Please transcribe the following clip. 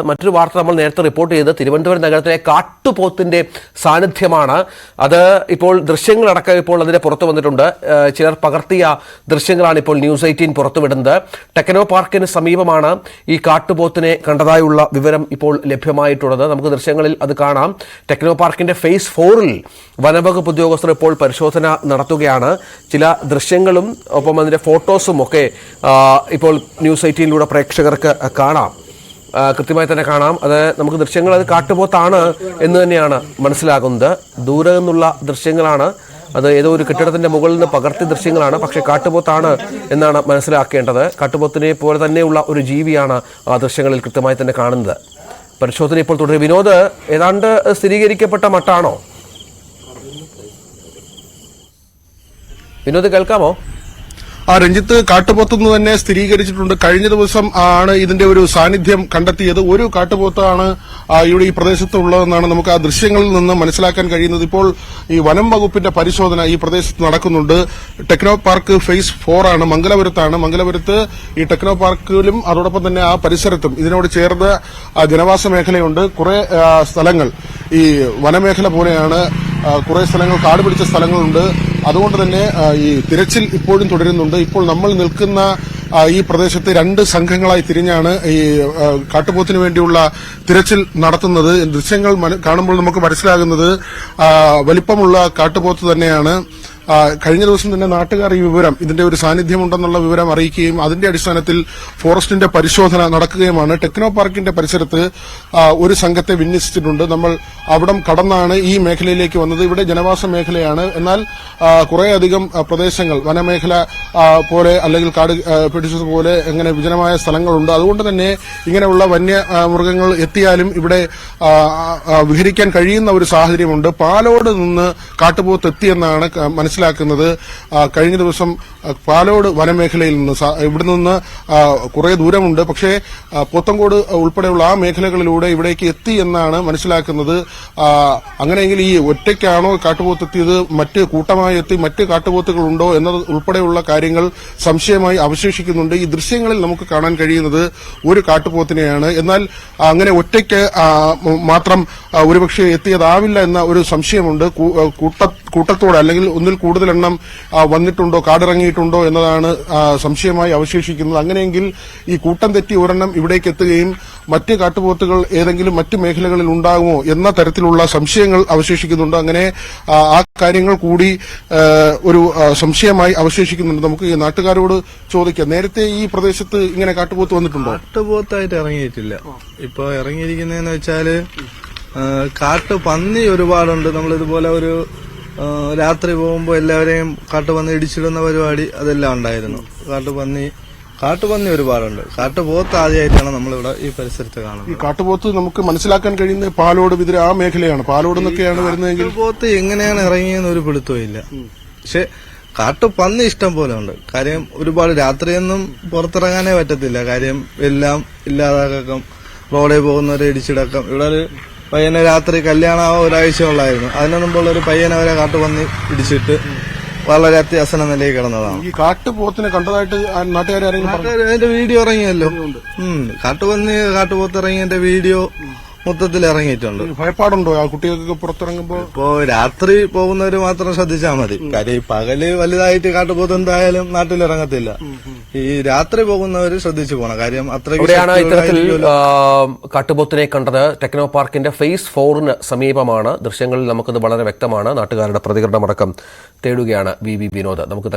മറ്റൊരു വാർത്ത നമ്മൾ നേരത്തെ റിപ്പോർട്ട് ചെയ്ത് തിരുവനന്തപുരം നഗരത്തിലെ കാട്ടുപോത്തിന്റെ സാന്നിധ്യമാണ്. അത് ഇപ്പോൾ ദൃശ്യങ്ങളടക്കം ഇപ്പോൾ അതിന്റെ പുറത്തു വന്നിട്ടുണ്ട്. ചിലർ പകർത്തിയ ദൃശ്യങ്ങളാണ് ഇപ്പോൾ ന്യൂസ് 18 പുറത്തുവിടുന്നത്. ടെക്നോ പാർക്കിന് സമീപമാണ് ഈ കാട്ടുപോത്തിനെ കണ്ടതായുള്ള വിവരം ഇപ്പോൾ ലഭ്യമായിട്ടുള്ളത്. നമുക്ക് ദൃശ്യങ്ങളിൽ അത് കാണാം. ടെക്നോ പാർക്കിന്റെ ഫേസ് 4-ൽ വനംവകുപ്പ് ഉദ്യോഗസ്ഥർ ഇപ്പോൾ പരിശോധന നടത്തുകയാണ്. ചില ദൃശ്യങ്ങളും ഒപ്പം അതിന്റെ ഫോട്ടോസും ഒക്കെ ഇപ്പോൾ ന്യൂസ് 18-ലൂടെ പ്രേക്ഷകർക്ക് കാണാം. കൃത്യമായി തന്നെ കാണാം. അത് നമുക്ക് ദൃശ്യങ്ങൾ അത് കാട്ടുപോത്താണ് എന്ന് തന്നെയാണ് മനസ്സിലാകുന്നത്. ദൂരെ നിന്നുള്ള ദൃശ്യങ്ങളാണ്. അത് ഏതോ ഒരു കെട്ടിടത്തിന്റെ മുകളിൽ നിന്ന് പകർത്തിയ ദൃശ്യങ്ങളാണ്. പക്ഷേ കാട്ടുപോത്താണ് എന്നാണ് മനസ്സിലാക്കേണ്ടത്. കാട്ടുപോത്തിനെ പോലെ തന്നെയുള്ള ഒരു ജീവിയാണ് ആ ദൃശ്യങ്ങളിൽ കൃത്യമായി തന്നെ കാണുന്നത്. പരിശോധന ഇപ്പോൾ തുടരും. വിനോദ്, ഏതാണ്ട് സ്ഥിരീകരിക്കപ്പെട്ട മട്ടാണോ? വിനോദ്, കേൾക്കാമോ? രഞ്ജിത്ത്, കാട്ടുപോത്തെന്ന് തന്നെ സ്ഥിരീകരിച്ചിട്ടുണ്ട്. കഴിഞ്ഞ ദിവസം ആണ് ഇതിന്റെ ഒരു സാന്നിധ്യം കണ്ടെത്തിയത്. ഒരു കാട്ടുപോത്താണ് ഇവിടെ ഈ പ്രദേശത്ത് ഉള്ളതെന്നാണ് നമുക്ക് ആ ദൃശ്യങ്ങളിൽ നിന്ന് മനസ്സിലാക്കാൻ കഴിയുന്നത്. ഇപ്പോൾ ഈ വനം വകുപ്പിന്റെ പരിശോധന ഈ പ്രദേശത്ത് നടക്കുന്നുണ്ട്. ടെക്നോ പാർക്ക് ഫേസ് 4 ആണ്, മംഗലപുരത്ത് ഈ ടെക്നോ പാർക്കിലും അതോടൊപ്പം തന്നെ ആ പരിസരത്തും ഇതിനോട് ചേർന്ന് ജനവാസ മേഖലയുണ്ട്. കുറെ സ്ഥലങ്ങൾ ഈ വനമേഖല പോലെയാണ്. കുറെ സ്ഥലങ്ങൾ കാട് പിടിച്ച സ്ഥലങ്ങളുണ്ട്. അതുകൊണ്ട് തന്നെ ഈ തിരച്ചിൽ ഇപ്പോഴും തുടരുന്നുണ്ട്. ഇപ്പോൾ നമ്മൾ നിൽക്കുന്ന ഈ പ്രദേശത്ത് 2 സംഘങ്ങളായി തിരിഞ്ഞാണ് ഈ കാട്ടുപോത്തിന് വേണ്ടിയുള്ള തിരച്ചിൽ നടത്തുന്നത്. ദൃശ്യങ്ങൾ കാണുമ്പോൾ നമുക്ക് മനസ്സിലാകുന്നത് വലിപ്പമുള്ള കാട്ടുപോത്ത് തന്നെയാണ്. കഴിഞ്ഞ ദിവസം തന്നെ നാട്ടുകാർ ഈ വിവരം, ഇതിന്റെ ഒരു സാന്നിധ്യമുണ്ടെന്നുള്ള വിവരം അറിയിക്കുകയും അതിന്റെ അടിസ്ഥാനത്തിൽ ഫോറസ്റ്റിന്റെ പരിശോധന നടക്കുകയുമാണ്. ടെക്നോ പാർക്കിന്റെ പരിസരത്ത് ഒരു സംഘത്തെ വിന്യസിച്ചിട്ടുണ്ട്. നമ്മൾ അവിടം കടന്നാണ് ഈ മേഖലയിലേക്ക് വന്നത്. ഇവിടെ ജനവാസ മേഖലയാണ്. എന്നാൽ കുറേയധികം പ്രദേശങ്ങൾ വനമേഖല പോലെ അല്ലെങ്കിൽ കാട് പിടിച്ചതുപോലെ എങ്ങനെ വിജനമായ സ്ഥലങ്ങളുണ്ട്. അതുകൊണ്ട് തന്നെ ഇങ്ങനെയുള്ള വന്യമൃഗങ്ങൾ എത്തിയാലും ഇവിടെ വിഹരിക്കാൻ കഴിയുന്ന ഒരു സാഹചര്യമുണ്ട്. പാലോട് നിന്ന് കാട്ടുപോത്ത് എത്തിയെന്നാണ് മനസ്സിലാക്കുന്നത്. കഴിഞ്ഞ ദിവസം പാലോട് വനമേഖലയിൽ നിന്ന് ഇവിടെ നിന്ന് കുറെ ദൂരമുണ്ട്. പക്ഷേ പോത്തങ്കോട് ഉൾപ്പെടെയുള്ള ആ മേഖലകളിലൂടെ ഇവിടേക്ക് എത്തി എന്നാണ് മനസ്സിലാക്കുന്നത്. അങ്ങനെയെങ്കിൽ ഈ ഒറ്റയ്ക്കാണോ കാട്ടുപോത്തെത്തിയത്, മറ്റ് കൂട്ടമായി എത്തി മറ്റ് കാട്ടുപോത്തുകളുണ്ടോ എന്നത് ഉൾപ്പെടെയുള്ള കാര്യങ്ങൾ സംശയമായി അവശേഷിക്കുന്നുണ്ട്. ഈ ദൃശ്യങ്ങളിൽ നമുക്ക് കാണാൻ കഴിയുന്നത് ഒരു കാട്ടുപോത്തിനെയാണ്. എന്നാൽ അങ്ങനെ ഒറ്റയ്ക്ക് മാത്രം ഒരുപക്ഷെ എത്തിയതാവില്ല എന്ന ഒരു സംശയമുണ്ട്. കൂട്ടത്തോടെ അല്ലെങ്കിൽ ഒന്നിൽ കൂടുതൽ എണ്ണം വന്നിട്ടുണ്ടോ, കാടിറങ്ങിയിട്ടുണ്ടോ എന്നതാണ് സംശയമായി അവശേഷിക്കുന്നത്. അങ്ങനെയെങ്കിൽ ഈ കൂട്ടം തെറ്റി ഒരെണ്ണം ഇവിടേക്ക് എത്തുകയും മറ്റ് കാട്ടുപോത്തുകൾ ഏതെങ്കിലും മറ്റ് മേഖലകളിൽ ഉണ്ടാകുമോ എന്ന തരത്തിലുള്ള സംശയങ്ങൾ അവശേഷിക്കുന്നുണ്ട്. അങ്ങനെ ആ കാര്യങ്ങൾ കൂടി ഒരു സംശയമായി അവശേഷിക്കുന്നുണ്ട്. നമുക്ക് ഈ നാട്ടുകാരോട് ചോദിക്കാം. നേരത്തെ ഈ പ്രദേശത്ത് ഇങ്ങനെ കാട്ടുപോത്ത് വന്നിട്ടുണ്ടോ? കാട്ടുപോത്തായിട്ട് ഇറങ്ങിയിട്ടില്ല. ഇപ്പൊ ഇറങ്ങിയിരിക്കുന്നതെന്ന് വെച്ചാല് കാട്ടുപന്നി ഒരുപാടുണ്ട്. നമ്മളിതുപോലെ ഒരു രാത്രി പോകുമ്പോൾ എല്ലാവരെയും കാട്ടുപന്നി ഇടിച്ചിടുന്ന പരിപാടി അതെല്ലാം ഉണ്ടായിരുന്നു. കാട്ടുപന്നി ഒരുപാടുണ്ട്. കാട്ടുപോത്ത് ആദ്യമായിട്ടാണ് നമ്മളിവിടെ ഈ പരിസരത്ത് കാണുന്നത്. ഈ കാട്ടുപോത്ത് നമുക്ക് മനസ്സിലാക്കാൻ കഴിയുന്ന പാലോട് വിതിര ആ മേഖലയാണ്. പാലോട് നിന്നൊക്കെയാണ് വരുന്നതെങ്കിൽ കാട്ടുപോത്ത് എങ്ങനെയാണ് ഇറങ്ങിയെന്ന് ഒരു പിടുത്തവും ഇല്ല. പക്ഷെ കാട്ടുപന്നി ഇഷ്ടം പോലെ ഉണ്ട്. കാര്യം ഒരുപാട് രാത്രിയൊന്നും പുറത്തിറങ്ങാനേ പറ്റത്തില്ല. കാര്യം എല്ലാം ഇല്ലാതാക്കാം, റോഡിൽ പോകുന്നവരെ ഇടിച്ചിടക്കം. ഇവിടെ ഒരു പയ്യനെ രാത്രി കല്യാണം ഒരാഴ്ച ഉള്ളായിരുന്നു. അതിനു മുമ്പുള്ള ഒരു പയ്യനെ അവരെ കാട്ടുപന്നി ഇടിച്ചിട്ട് വളരെ അത്യാസന നിലയിൽ കിടന്നതാണ്. ഈ കാട്ടുപോത്തിനെ കണ്ടതായിട്ട് അതിന്റെ വീഡിയോ ഇറങ്ങിയല്ലോ. കാട്ടുപോത്ത് ഇറങ്ങിയതിന്റെ വീഡിയോ മൊത്തത്തിൽ ഇറങ്ങിയിട്ടുണ്ട്. ഭയപ്പാടുണ്ടോ ആ കുട്ടികൾക്ക് പുറത്തിറങ്ങുമ്പോൾ? ഇപ്പോ രാത്രി പോകുന്നവര് മാത്രം ശ്രദ്ധിച്ചാൽ മതി. കാര്യം ഈ പകല് വലുതായിട്ട് കാട്ടുപോത്ത് എന്തായാലും നാട്ടിലിറങ്ങത്തില്ല. ഈ രാത്രി പോകുന്നവര് ശ്രദ്ധിച്ചു പോകണം. കാര്യം അത്രയാണ് ഇത്തരത്തിൽ കാട്ടുപോത്തിനെ കണ്ടത്. ടെക്നോ പാർക്കിന്റെ ഫേസ് 4-ന് സമീപമാണ്. ദൃശ്യങ്ങളിൽ നമുക്കത് വളരെ വ്യക്തമാണ്. നാട്ടുകാരുടെ പ്രതികരണമടക്കം തേടുകയാണ് വി വിനോദ്. നമുക്ക്